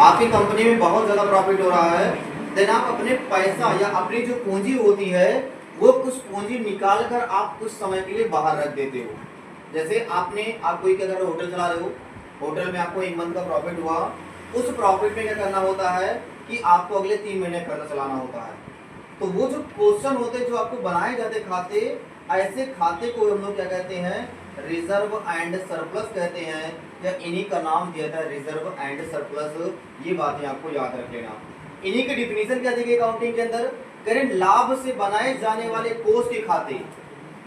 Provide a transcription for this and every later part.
आपकी कंपनी में बहुत ज्यादा प्रॉफिट हो रहा है, देन आप अपने पैसा या अपनी जो पूंजी होती है वो कुछ पूंजी निकाल कर आप कुछ समय के लिए बाहर रख देते हो। जैसे आप कोई क्या कर रहे हो, होटल चला रहे हो, होटल में आपको 1 मंथ का प्रॉफिट हुआ, उस प्रॉफिट में क्या करना होता है कि आपको अगले 3 महीने खर्चा चलाना होता है। तो वो जो क्वेश्चन होते हैं जो आपको बनाए जाते खाते, ऐसे खाते को हम लोग क्या कहते हैं, रिजर्व एंड सरप्लस कहते हैं, या इन्हीं का नाम दिया था रिजर्व एंड सरप्लस। ये बातें आपको याद रख लेना। इन्हीं की डिफिनीशन क्या दी गई अकाउंटिंग के अंदर, करें लाभ से बनाए जाने वाले कोष के खाते।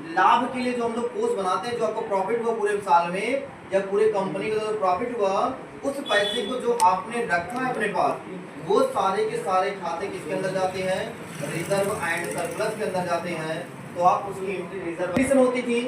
लाभ के लिए जो हम लोग कोष बनाते हैं, जो आपको प्रॉफिट हुआ पूरे साल में या पूरे कंपनी का जो प्रॉफिट हुआ, उस पैसे को जो आपने रखा है अपने पास, वो सारे के सारे खाते किसके अंदर जाते हैं, रिजर्व एंड सरप्लस के अंदर जाते हैं। तो आप उसकी रिजर्वेशन होती थी।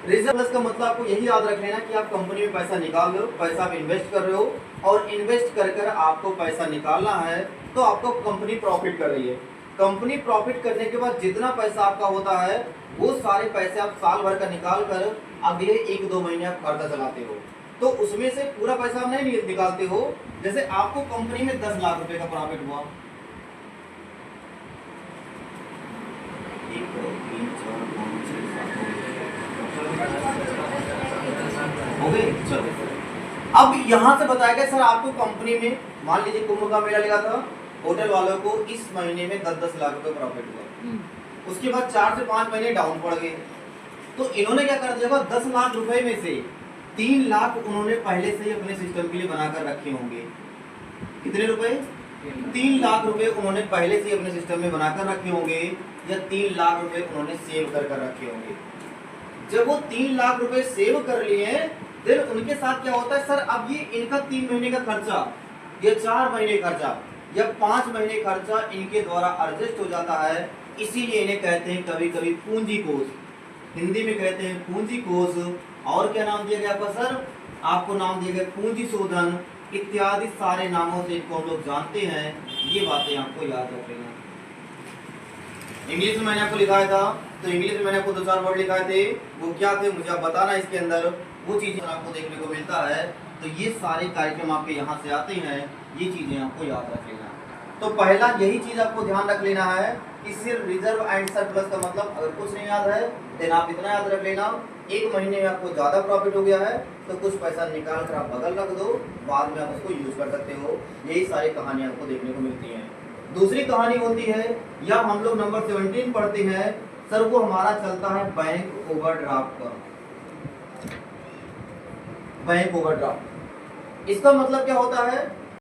रिजर्व प्लस का मतलब आपको यही याद रख लेना कि आप कंपनी में पैसा निकाल रहे हो, पैसा आप इन्वेस्ट कर रहे हो, और इन्वेस्ट कर कर आपको पैसा निकालना है, तो आपको कंपनी प्रॉफिट कर रही है। कंपनी प्रॉफिट करने के बाद जितना पैसा आपका होता है, वो सारे पैसे आप साल भर का निकाल कर अगले 1-2 महीने आप खर्चा चलाते हो। तो उसमें से पूरा पैसा आप नहीं निकालते हो। जैसे आपको कंपनी में 10 लाख रुपए का प्रॉफिट हुआ, 1 2 3 4 5 6 7 हो गए। चलो, अब यहाँ से बताया गया सर आपको कंपनी में, मान लीजिए कुंभ का मेला लगा था, होटल वालों को इस महीने में 10-10 लाख रुपए प्रॉफिट हुआ। उसके बाद 4 से 5 महीने डाउन पड़ गए, तो इन्होंने क्या कर दिया, 10 लाख रुपए में से 3 लाख उन्होंने पहले से ही अपने सिस्टम के लिए बनाकर रखे होंगे। कितने रुपए? 3 लाख रुपए उन्होंने पहले से ही अपने सिस्टम में बनाकर रखे होंगे, या 3 लाख रुपए उन्होंने सेव कर रखे होंगे। जब वो 3 लाख रुपए सेव कर लिए, फिर उनके साथ क्या होता है, सर अब ये इनका 3 महीने का खर्चा या 4 महीने खर्चा या 5 महीने खर्चा इनके द्वारा एडजस्ट हो जाता है। इसीलिए इन्हें कहते हैं कभी कभी पूंजी कोष, हिंदी में कहते हैं पूंजी कोष। और क्या नाम दिया गया आपका सर, आपको नाम दिया गया पूंजी शोधन, इत्यादि सारे नामों से इनको हम लोग जानते हैं। ये बातें आपको याद रख लेना। इंग्लिश में मैंने आपको लिखाया था, तो इंग्लिश में मैंने आपको 2-4 वर्ड लिखाए थे, वो क्या थे मुझे आप बताना। इसके अंदर वो चीजें आपको देखने को मिलता है। तो ये सारे कार्यक्रम आपके यहाँ से आते हैं, ये चीजें आपको याद रख लेना। तो पहला यही चीज आपको ध्यान रख लेना है कि सिर्फ रिजर्व एंड सरप्लस का मतलब अगर कुछ नहीं याद है, देन आप इतना याद रख लेना, 1 महीने में आपको ज्यादा प्रॉफिट हो गया है तो कुछ पैसा निकाल कर आप बगल रख दो, बाद में आप उसको यूज कर सकते हो। यही सारी कहानियां आपको देखने को मिलती हैं। दूसरी कहानी होती है, या हम लोग नंबर 17 पढ़ते हैं सर, वो हमारा चलता है बैंक ओवरड्राफ्ट का। बैंक ओवरड्राफ्ट इसका मतलब क्या होता है,